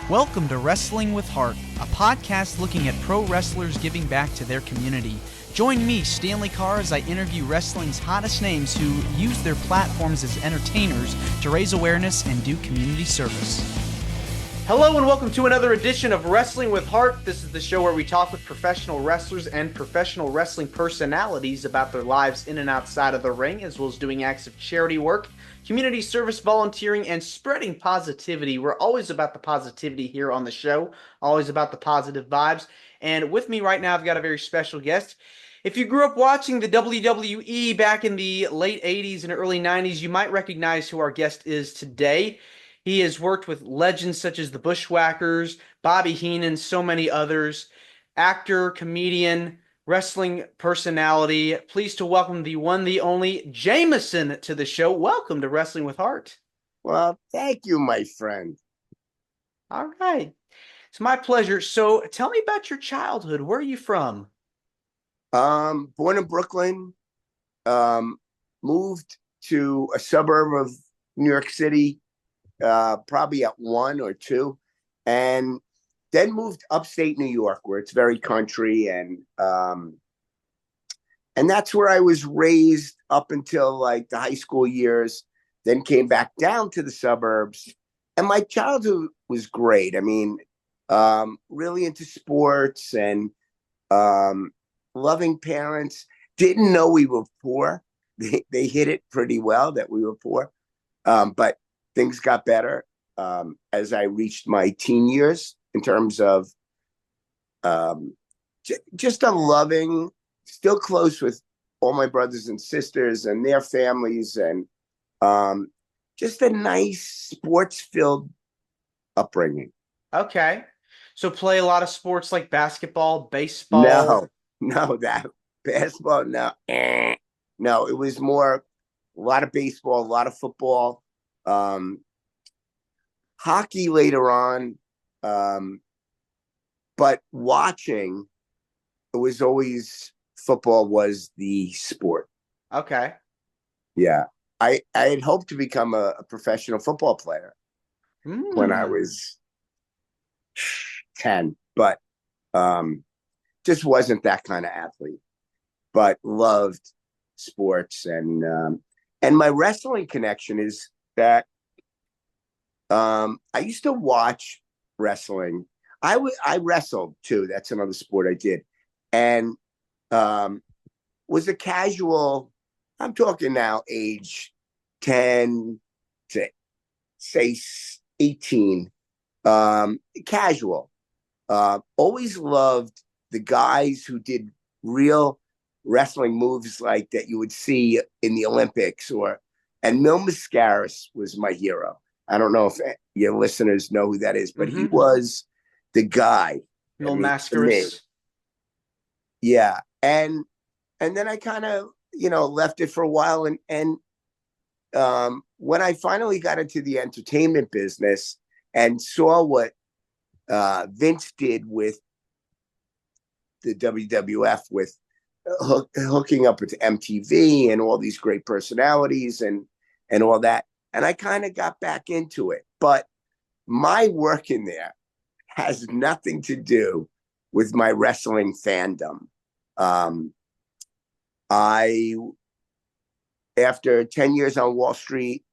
Welcome to Wrestling with Heart, a podcast looking at pro wrestlers giving back to their community. Join me, Stanley Carr, as I interview wrestling's hottest names who use their platforms as entertainers to raise awareness and do community service. Hello and welcome to another edition of Wrestling with Heart. This is the show where we talk with professional wrestlers and professional wrestling personalities about their lives in and outside of the ring, as well as doing acts of charity work, community service, volunteering, and spreading positivity. We're always about the positivity here on the show, always about the positive vibes. And with me right now, I've got a very special guest. If you grew up watching the WWE back in the late 80s and early 90s, you might recognize who our guest is today. He has worked with legends such as the Bushwhackers, Bobby Heenan, so many others. Actor, comedian, wrestling personality. Pleased to welcome the one, the only Jameson to the show. Welcome to Wrestling with Heart. Well, thank you, my friend. All right. It's my pleasure. So tell me about your childhood. Where are you from? Born in Brooklyn, moved to a suburb of New York City, probably at 1 or 2, and then moved upstate New York, where it's very country, and that's where I was raised up until like the high school years. Then came back down to the suburbs, and my childhood was great. I mean, really into sports and loving parents. Didn't know we were poor. They hid it pretty well that we were poor, but things got better as I reached my teen years in terms of just a loving, still close with all my brothers and sisters and their families, and just a nice sports-filled upbringing. Okay. So play a lot of sports like basketball, baseball? No, that basketball, no. No, it was more a lot of baseball, a lot of football. Hockey later on, but watching, it was always football was the sport. Okay. Yeah, I had hoped to become a professional football player when I was 10, but just wasn't that kind of athlete. But loved sports, and my wrestling connection is that I used to watch wrestling. I wrestled too. That's another sport I did, and was a casual. I'm talking now, age 10 to say 18. Casual. Always loved the guys who did real wrestling moves like that you would see in the Olympics, and Mil Mascaras was my hero. I don't know if your listeners know who that is, but he was the guy. Mil Mascaras. Yeah. And then I kind of, left it for a while. And when I finally got into the entertainment business and saw what Vince did with the WWF, with hooking up with MTV and all these great personalities and all that, and I kind of got back into it. But my work in there has nothing to do with my wrestling fandom. After 10 years on Wall Street,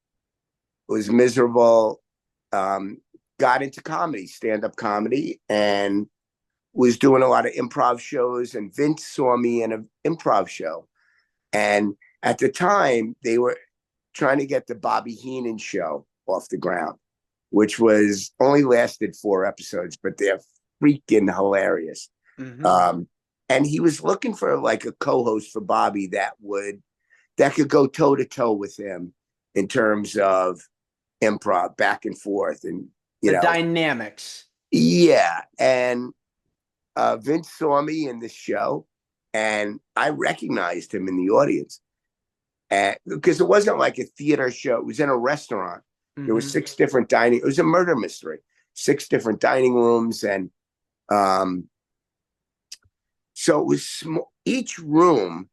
was miserable, got into comedy, stand-up comedy, and was doing a lot of improv shows. And Vince saw me in an improv show. And at the time, they were trying to get the Bobby Heenan show off the ground, which was only lasted 4 episodes, but they're freaking hilarious. And he was looking for like a co-host for Bobby that could go toe to toe with him in terms of improv back and forth, and the dynamics. Yeah. And Vince saw me in this show, and I recognized him in the audience. Because it wasn't like a theater show. It was in a restaurant. There were 6 different dining. It was a murder mystery. 6 different dining rooms, and so it was small. Each room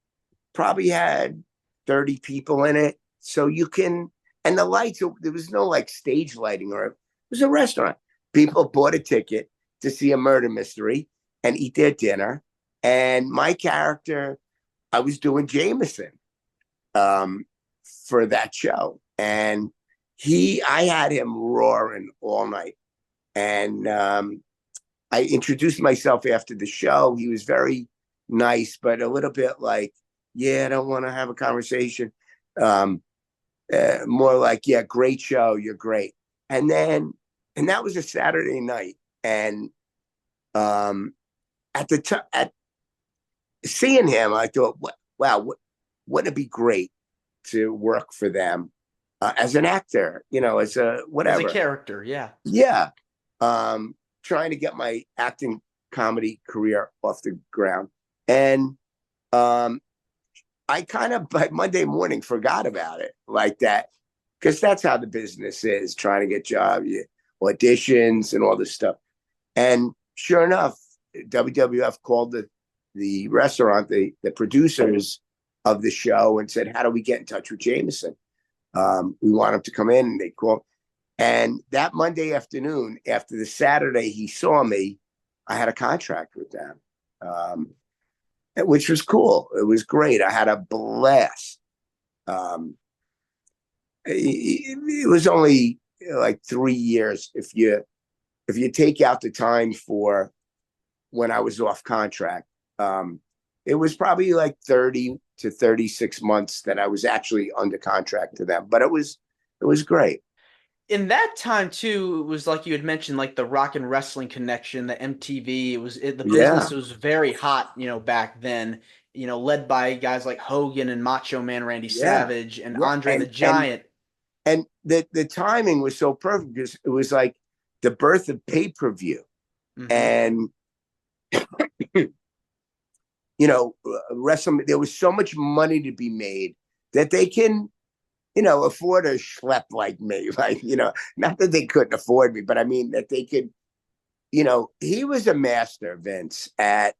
probably had 30 people in it. So and the lights. There was no like stage lighting, or it was a restaurant. people bought a ticket to see a murder mystery and eat their dinner. And my character, I was doing Jameson for that show. And I had him roaring all night. And I introduced myself after the show. He was very nice, but a little bit like, yeah, I don't want to have a conversation. More like, yeah, great show. You're great. And that was a Saturday night. And at seeing him, I thought, wow, wouldn't it be great to work for them as an actor, as a whatever. As a character, yeah. Yeah. Trying to get my acting comedy career off the ground. And I kind of, by Monday morning, forgot about it like that, because that's how the business is, trying to get jobs, auditions and all this stuff. And sure enough, WWF called the restaurant, the producers of the show, and said, how do we get in touch with Jameson? We want him to come in. And they called. And that Monday afternoon, after the Saturday he saw me, I had a contract with them, which was cool. It was great. I had a blast. It was only like 3 years if you take out the time for when I was off contract. It was probably like 30 to 36 months that I was actually under contract to them, but it was great. In that time too, it was like you had mentioned, like the rock and wrestling connection, the MTV. The business was very hot, back then. Led by guys like Hogan and Macho Man Randy Savage and Andre the Giant. And the timing was so perfect because it was like the birth of pay-per-view, and wrestling. There was so much money to be made that they can, afford a schlep like me, right? Not that they couldn't afford me, but I mean that they could, he was a master, Vince, at,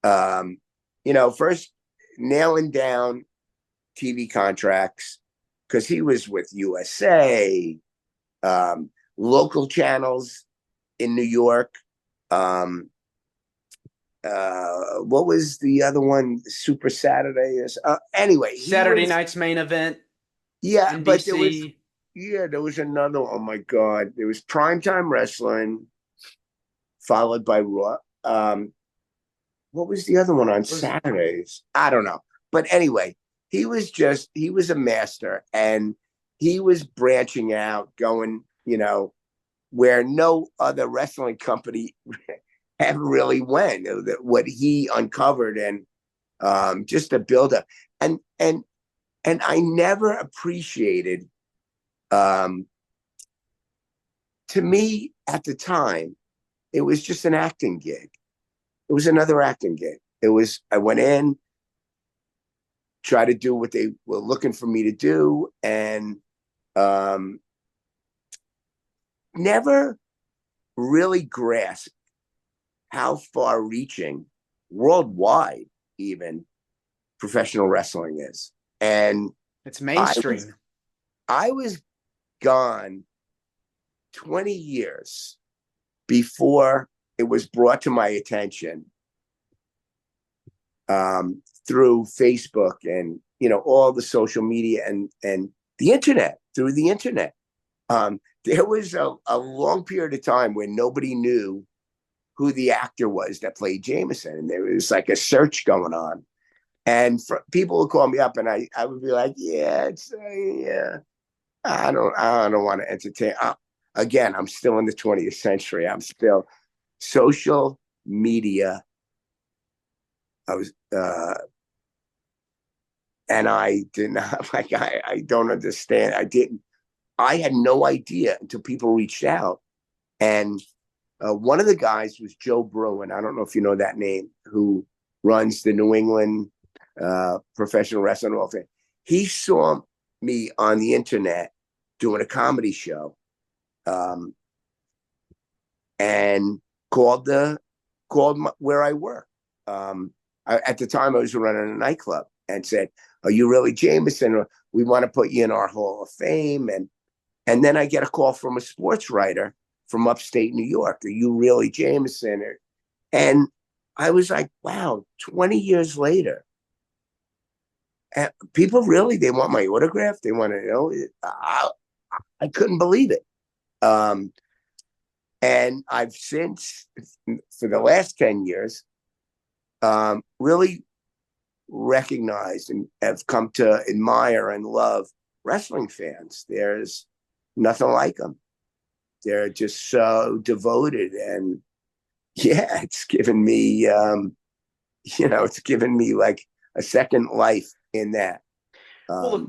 first nailing down TV contracts, because he was with USA, local channels in New York. What was the other one? Super Saturday. Anyway, Saturday night's main event. Yeah, NBC. But there was another. Oh my God, there was Primetime Wrestling, followed by Raw. What was the other one on Saturdays? I don't know. But anyway, he was a master, and he was branching out, going, where no other wrestling company ever really went. What he uncovered, and just a buildup, and I never appreciated. To me, at the time, it was just an acting gig. It was another acting gig. I went in, tried to do what they were looking for me to do, and never really grasped how far-reaching, worldwide even, professional wrestling is. And it's mainstream. I was gone 20 years before it was brought to my attention through Facebook and all the social media and the internet. Through the internet, there was a long period of time where nobody knew who the actor was that played Jameson, and there was like a search going on. And people would call me up, and I would be like, yeah, I don't want to entertain. Again, I'm still in the 20th century. I'm still social media. And I did not, I don't understand. I had no idea until people reached out. And one of the guys was Joe Bruin. I don't know if you know that name, who runs the New England Professional Wrestling Hall of Fame. He saw me on the internet doing a comedy show, and called where I work. At the time, I was running a nightclub, and said, "Are you really Jameson? We want to put you in our Hall of Fame." And then I get a call from a sports writer from upstate New York? Are you really Jameson? And I was like, wow, 20 years later, and people really, they want my autograph. They want to know. I couldn't believe it. And I've since, for the last 10 years, really recognized and have come to admire and love wrestling fans. There's nothing like them. They're just so devoted. And yeah, it's given me, it's given me like a second life in that. Well,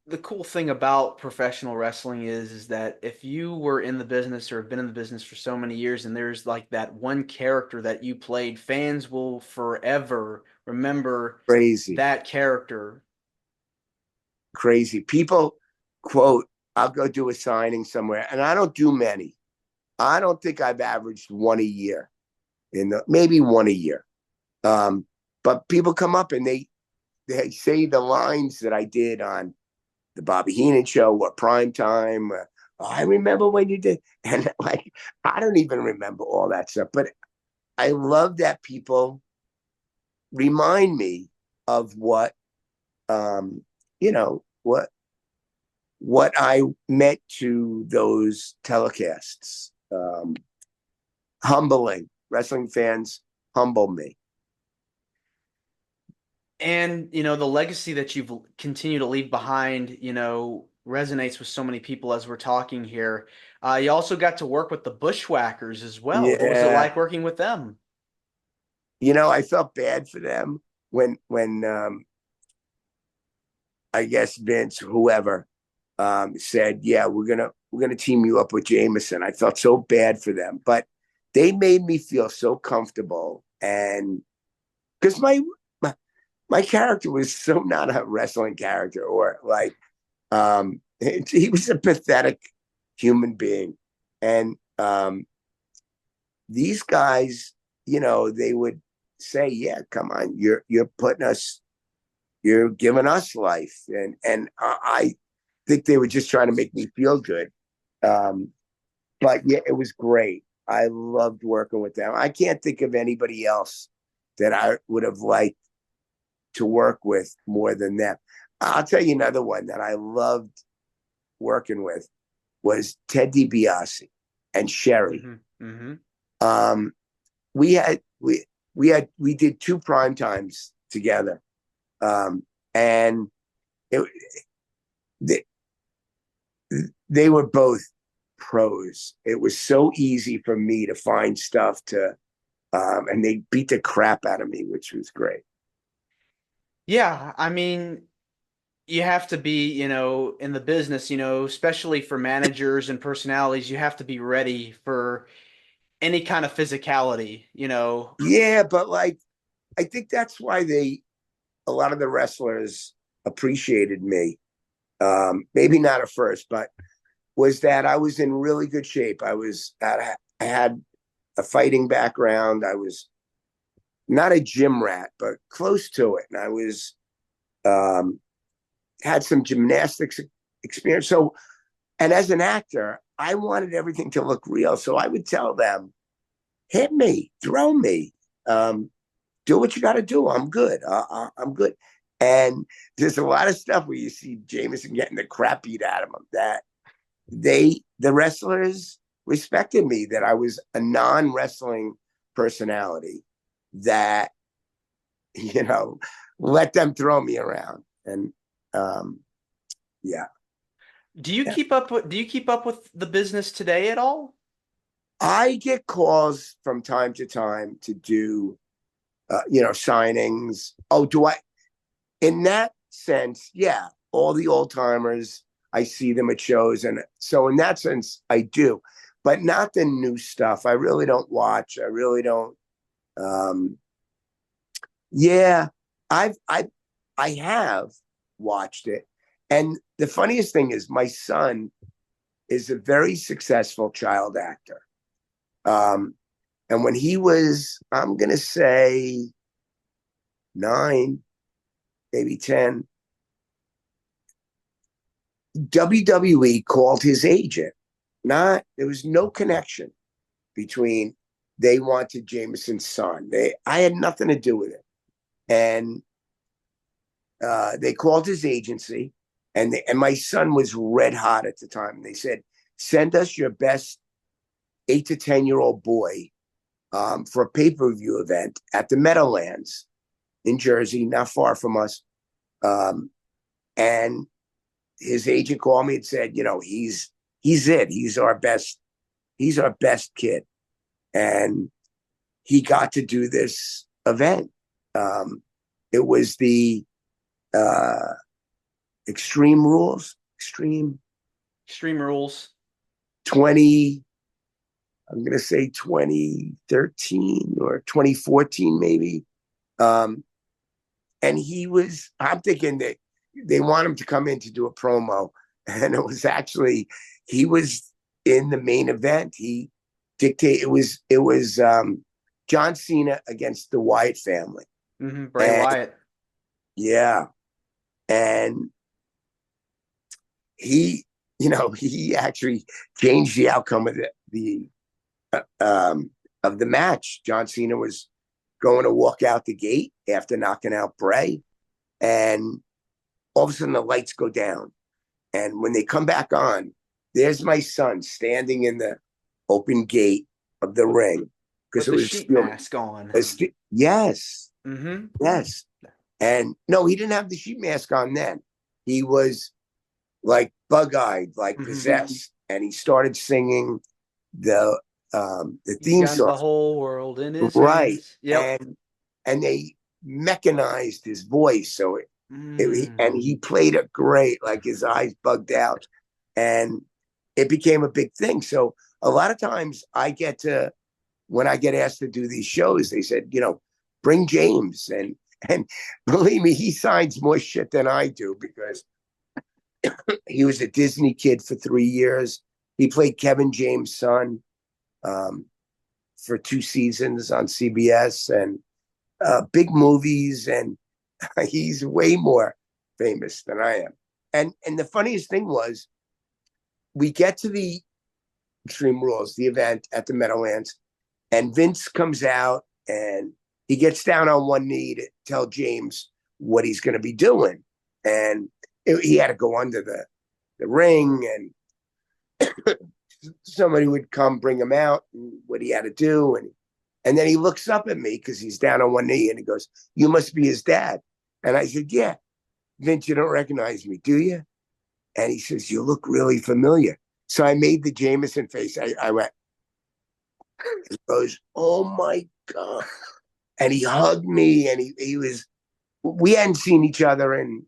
the cool thing about professional wrestling is that if you were in the business or have been in the business for so many years and there's like that one character that you played, fans will forever remember Crazy. that character. Crazy. People quote, I'll go do a signing somewhere, and I don't do many. I don't think I've averaged one a year, maybe one a year. But people come up and they say the lines that I did on the Bobby Heenan show or prime time. I remember when you did, and like I don't even remember all that stuff. But I love that people remind me of what what I meant to those telecasts. Humbling. Wrestling fans humble me. And, the legacy that you've continued to leave behind, resonates with so many people as we're talking here. You also got to work with the Bushwhackers as well. What was it Yeah. like working with them? I felt bad for them when I guess Vince, whoever, said, "Yeah, we're gonna team you up with Jameson." I felt so bad for them, but they made me feel so comfortable, and because my character was so not a wrestling character, or like he was a pathetic human being, and these guys, they would say, "Yeah, come on, you're putting us." You're giving us life, and I think they were just trying to make me feel good. But yeah, it was great. I loved working with them. I can't think of anybody else that I would have liked to work with more than them. I'll tell you another one that I loved working with was Ted DiBiase and Sherry. Mm-hmm. Mm-hmm. We did 2 prime times together. And they were both pros. It was so easy for me to find stuff and they beat the crap out of me, which was great. Yeah, I mean, you have to be, in the business, especially for managers and personalities, you have to be ready for any kind of physicality. Yeah, but like, I think that's why a lot of the wrestlers appreciated me. Maybe not at first, but was that I was in really good shape. I had a fighting background. I was not a gym rat, but close to it. And I was, had some gymnastics experience. So, and as an actor, I wanted everything to look real. So I would tell them, hit me, throw me, do what you got to do. I'm good. I'm good. And there's a lot of stuff where you see Jameson getting the crap beat out of him that the wrestlers respected me, that I was a non-wrestling personality that, let them throw me around. And yeah. Do you keep up with the business today at all? I get calls from time to time to do, signings. Oh, do I? In that sense, yeah, all the old timers, I see them at shows. And so in that sense, I do, but not the new stuff. I really don't watch. I really don't. Yeah, I have watched it. And the funniest thing is my son is a very successful child actor. And when he was, I'm going to say 9, maybe 10, WWE called his agent there was no connection between they wanted Jameson's son. I had nothing to do with it. And they called his agency, and my son was red hot at the time. They said, send us your best 8 to 10-year-old boy for a pay-per-view event at the Meadowlands in Jersey, not far from us. And his agent called me and said, he's it. He's our best kid. And he got to do this event. It was the Extreme Rules, Extreme Rules. 20, I'm going to say 2013 or 2014, maybe. And I'm thinking that they want him to come in to do a promo. And it was actually, he was in the main event. He dictated, it was John Cena against the Wyatt family. Bray Wyatt. Yeah. And he actually changed the outcome of the match. John Cena was going to walk out the gate after knocking out Bray, and all of a sudden the lights go down. And when they come back on, there's my son standing in the open gate of the ring because it was sheet mask on. Yes. Yes. And no, he didn't have the sheet mask on then. He was like bug-eyed, like possessed. And he started singing the theme song. The whole world in his hands. Yep. And they mechanized his voice. So and he played it great, like his eyes bugged out. And it became a big thing. So a lot of times when I get asked to do these shows, they said, bring James. And believe me, he signs more shit than I do, because he was a Disney kid for 3 years. He played Kevin James' son for 2 seasons on CBS, and big movies, and he's way more famous than I am. And the funniest thing was, we get to the Extreme Rules, the event at the Meadowlands, and Vince comes out and he gets down on one knee to tell James what he's going to be doing. And he had to go under the ring, and somebody would come bring him out and what he had to do. And then he looks up at me because he's down on one knee, and he goes, "You must be his dad." And I said, "Yeah." "Vince, you don't recognize me, do you?" And he says, "You look really familiar." So I made the Jameson face. I went, he goes, "Oh my God." And he hugged me, and we hadn't seen each other in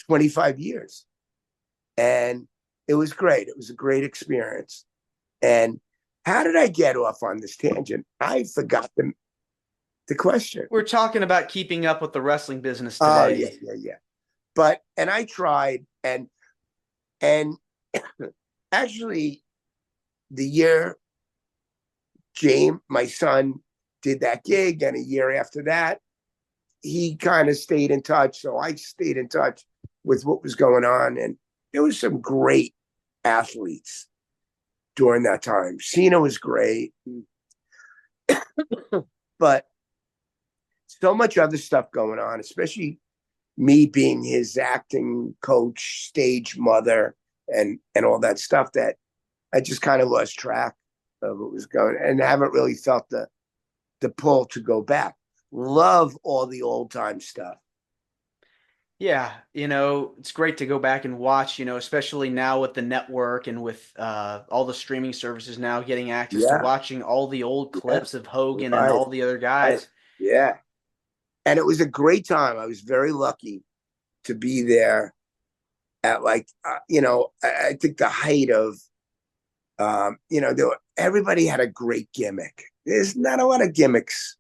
25 years. And it was great. It was a great experience. And how did I get off on this tangent? I forgot the question. We're talking about keeping up with the wrestling business today. Oh, yeah. But, and I tried, and actually the year James, my son, did that gig, and a year after that, he kind of stayed in touch. So I stayed in touch with what was going on. And there was some great athletes during that time. Cena was great. But so much other stuff going on, especially me being his acting coach, stage mother, and all that stuff, that I just kind of lost track of what was going on, and haven't really felt the pull to go back. Love all the old time stuff. Yeah, it's great to go back and watch, especially now with the network and with all the streaming services now getting access to watching all the old clips of Hogan and all the other guys. Yeah. And it was a great time. I was very lucky to be there at I think the height of, everybody had a great gimmick. There's not a lot of gimmicks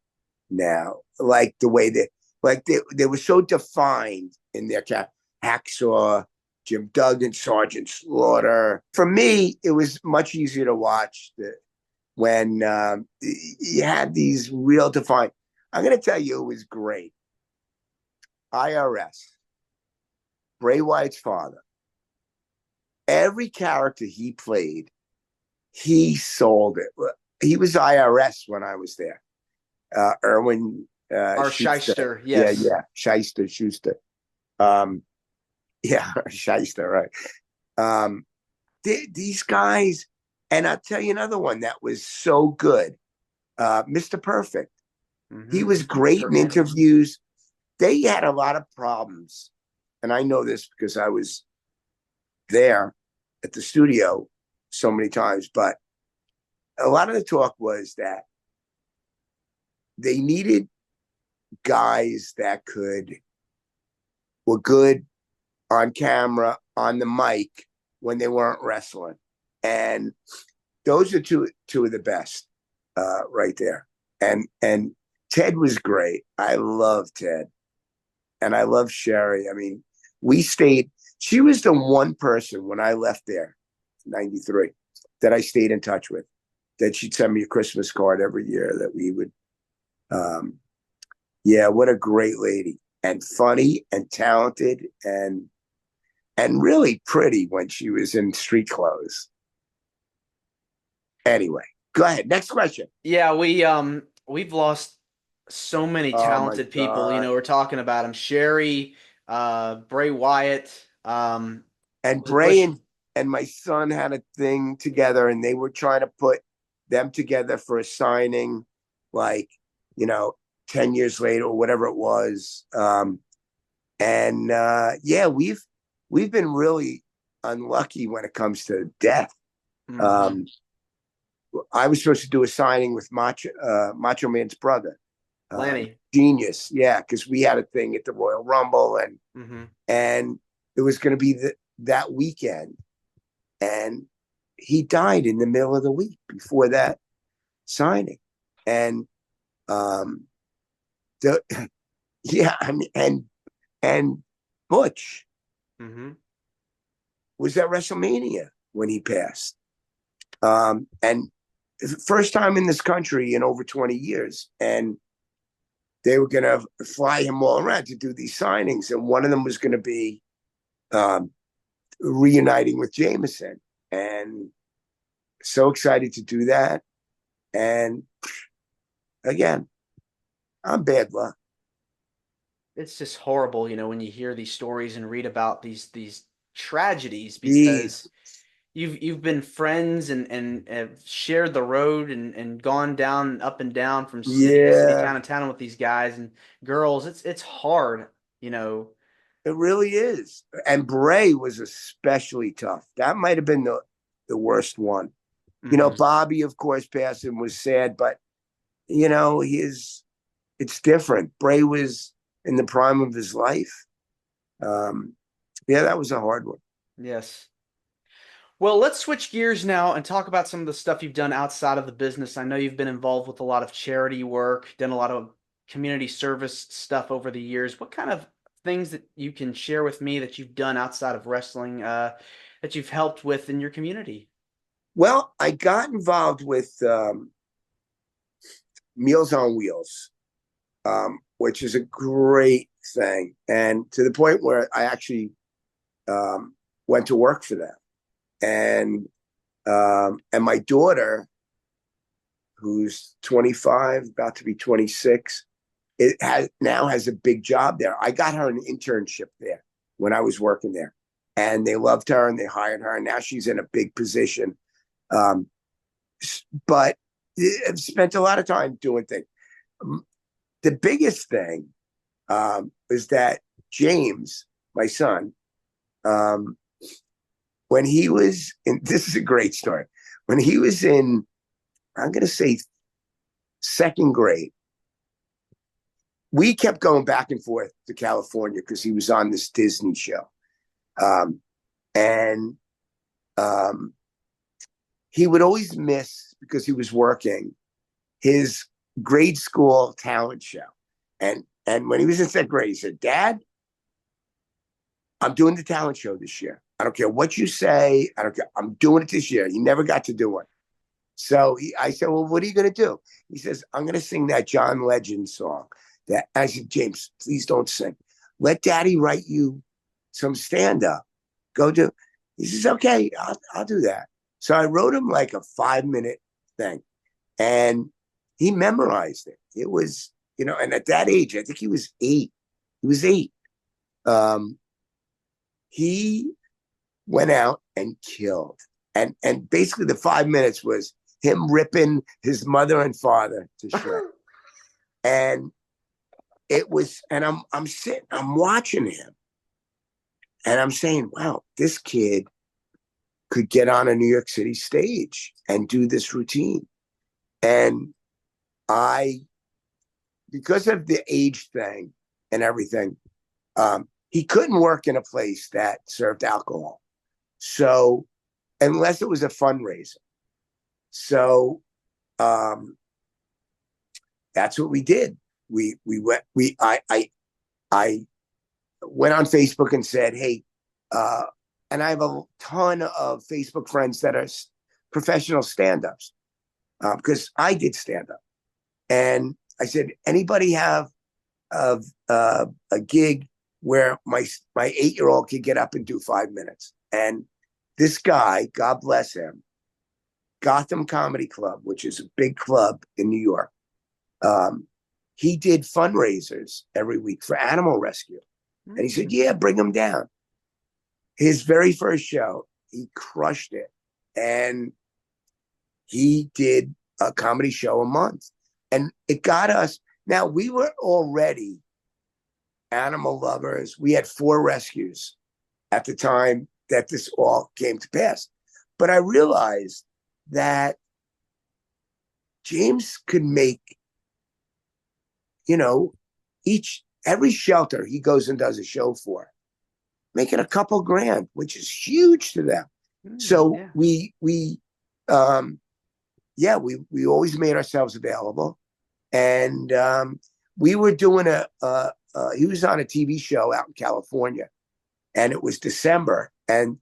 now, like the way they were so defined in their Hacksaw, Jim Duggan, Sergeant Slaughter. For me, it was much easier to watch when you had these real defined. I'm going to tell you, it was great. IRS, Bray Wyatt's father, every character he played, he sold it. He was IRS when I was there. Erwin Our Schuster. shyster, Yeah, yes. yeah. Schuster. Yeah, Shyster, right. These guys, and I'll tell you another one that was so good. Mr. Perfect. He was great in interviews. They had a lot of problems. And I know this because I was there at the studio so many times, but a lot of the talk was that they needed guys that were good on camera, on the mic when they weren't wrestling. And those are two of the best right there. And Ted was great. I love Ted. And I love Sherry. I mean, we stayed. She was the one person when I left there, 93, that I stayed in touch with, that she'd send me a Christmas card every year that we would. Yeah, what a great lady, and funny and talented and really pretty when she was in street clothes. Anyway, go ahead. Next question. Yeah, we've lost so many Oh my talented people. God. We're talking about them. Sherry, Bray Wyatt, And Bray Bush. and my son had a thing together, and they were trying to put them together for a signing, like, 10 years later or whatever it was. Yeah, we've been really unlucky when it comes to death. Mhm. I was supposed to do a signing with Macho Man's brother, Lanny. Genius. Yeah, because we had a thing at the Royal Rumble, Mhm. and it was going to be that weekend, and he died in the middle of the week before that signing, and the yeah, I mean, and Butch Mhm. was at WrestleMania when he passed, and first time in this country in over 20 years, and they were going to fly him all around to do these signings, and one of them was going to be reuniting with Jameson, and so excited to do that. And again, I'm bad luck. It's just horrible, when you hear these stories and read about these tragedies Jeez. because you've been friends and have shared the road and gone down up and down from city to city, Yeah, town to town with these guys and girls. It's hard, you know. it really is. And Bray was especially tough. That might have been the worst one. Hmm. Bobby, of course, passing was sad, but it's different. Bray was in the prime of his life. Um, yeah, that was a hard one. Yes. Well, let's switch gears now and talk about some of the stuff you've done outside of the business. I know you've been involved with a lot of charity work, done a lot of community service stuff over the years. What kind of things that you can share with me that you've done outside of wrestling, that you've helped with in your community? Well, I got involved with Meals on Wheels, which is a great thing, and to the point where I actually went to work for them. And my daughter, who's 25, about to be 26, now has a big job there. I got her an internship there when I was working there, and they loved her and they hired her, and now she's in a big position. Um, but I've spent a lot of time doing things. The biggest thing is that James, my son, um, when he was in, this is a great story. When he was in, I'm going to say second grade, we kept going back and forth to California because he was on this Disney show. And he would always miss, because he was working, his grade school talent show. And when he was in second grade, he said, "Dad, I'm doing the talent show this year. I don't care what you say. I don't care. I'm doing it this year." He never got to do it. So I said, "Well, what are you going to do?" He says, "I'm going to sing that John Legend song." I said, "James, please don't sing. Let Daddy write you some stand up. Go do." He says, okay, I'll do that. So I wrote him like a 5-minute thing, and he memorized it. It was, and at that age, I think he was 8. He was 8. Um, he went out and killed. And basically the 5 minutes was him ripping his mother and father to shit. And it was, and I'm sitting, I'm watching him, and I'm saying, wow, this kid could get on a New York City stage and do this routine. And because of the age thing and everything, he couldn't work in a place that served alcohol. So, unless it was a fundraiser. So, that's what we did. I went on Facebook and said, hey, and I have a ton of Facebook friends that are professional stand-ups, because I did stand-up. And I said, anybody have a gig where my 8-year-old could get up and do 5 minutes? And this guy, God bless him, Gotham Comedy Club, which is a big club in New York, he did fundraisers every week for animal rescue. And he said, yeah, bring him down. His very first show, he crushed it. And he did a comedy show a month. And it got us. Now, we were already animal lovers. We had 4 rescues at the time that this all came to pass. But I realized that James could make, every shelter he goes and does a show for, making a couple grand, which is huge to them. So yeah. we always made ourselves available. And we were doing he was on a TV show out in California, and it was December, and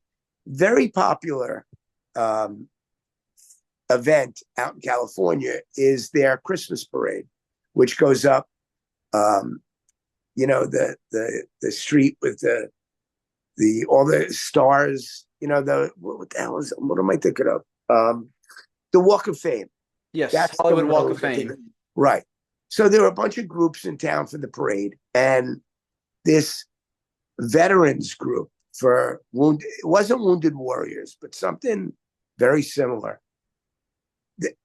very popular event out in California is their Christmas parade, which goes up, the street with the all the stars, what the hell is, what am I thinking of? The Walk of Fame. Yes, that's Hollywood Walk of Fame. Right. So there were a bunch of groups in town for the parade, and this veterans group for wounded, it wasn't Wounded Warriors, but something very similar.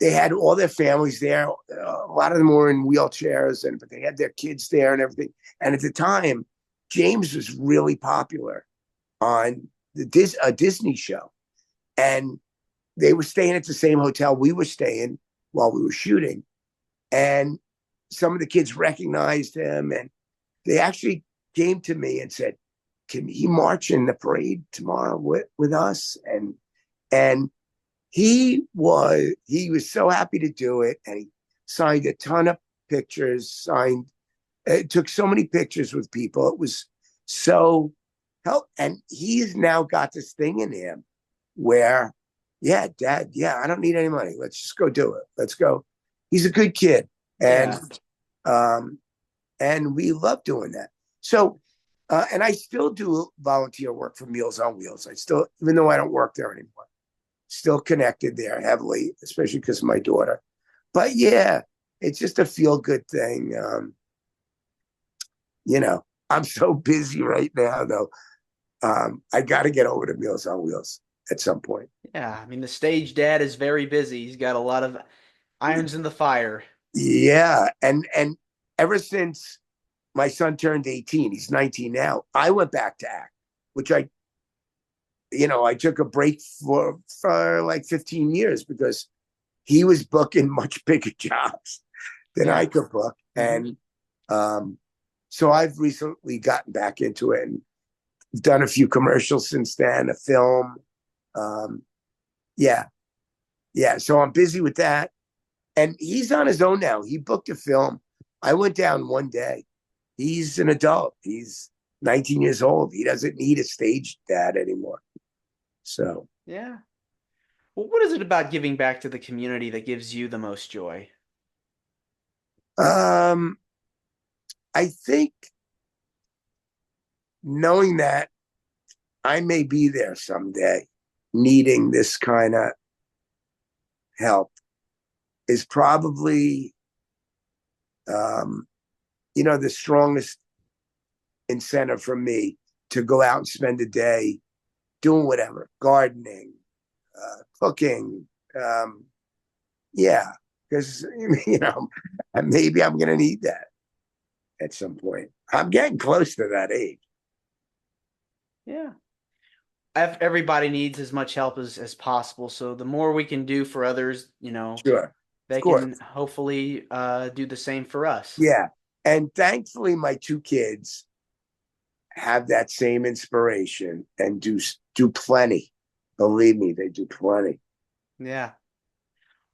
They had all their families there. A lot of them were in wheelchairs, but they had their kids there and everything. And at the time, James was really popular on a Disney show. And they were staying at the same hotel we were staying while we were shooting. And some of the kids recognized him, and they actually came to me and said, can he march in the parade tomorrow with us? And he was so happy to do it. And he signed a ton of pictures, took so many pictures with people. It was so help. And he's now got this thing in him where, yeah, Dad, I don't need any money. Let's just go do it. Let's go. He's a good kid. And we love doing that. So, and I still do volunteer work for Meals on Wheels. I still, even though I don't work there anymore, still connected there heavily, especially because of my daughter. But yeah, it's just a feel-good thing. I'm so busy right now, though. I got to get over to Meals on Wheels at some point. Yeah, I mean, the stage dad is very busy. He's got a lot of irons in the fire. Yeah, and ever since my son turned 18, he's 19 now, I went back to act, which I took a break for like 15 years because he was booking much bigger jobs than I could book. And so I've recently gotten back into it and done a few commercials since then, a film. So I'm busy with that. And he's on his own now. He booked a film. I went down one day. He's an adult. He's 19 years old. He doesn't need a stage dad anymore. So. Yeah. Well, what is it about giving back to the community that gives you the most joy? I think knowing that I may be there someday needing this kind of help is probably, the strongest incentive for me to go out and spend a day doing whatever, gardening, cooking. Yeah, because, maybe I'm going to need that at some point. I'm getting close to that age. Yeah. Everybody needs as much help as possible. So the more we can do for others, Sure. they Of course. can hopefully do the same for us. Yeah. And thankfully, my two kids have that same inspiration and do plenty. Believe me, they do plenty. Yeah.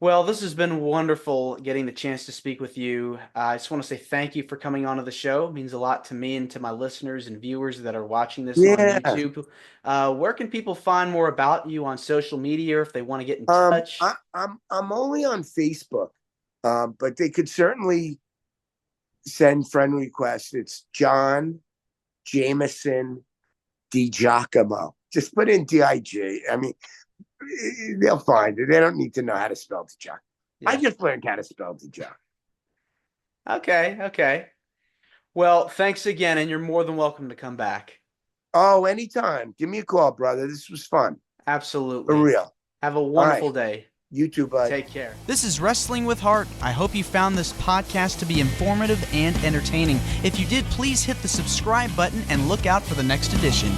Well, this has been wonderful getting the chance to speak with you. I just want to say thank you for coming onto the show. It means a lot to me and to my listeners and viewers that are watching this on Yeah. YouTube. Where can people find more about you on social media or if they want to get in touch? I'm only on Facebook, but they could certainly send friend requests. It's John Jameson Digiacomo. Just put in DIG. I mean, they'll find it. They don't need to know how to spell Digiacomo. Yeah. I just learned how to spell Digiacomo. Okay. Well, thanks again, and you're more than welcome to come back. Oh, anytime. Give me a call, brother. This was fun. Absolutely. For real. Have a wonderful day. You too, bud. Take care. This is Wrestling with Heart. I hope you found this podcast to be informative and entertaining. If you did, please hit the subscribe button and look out for the next edition.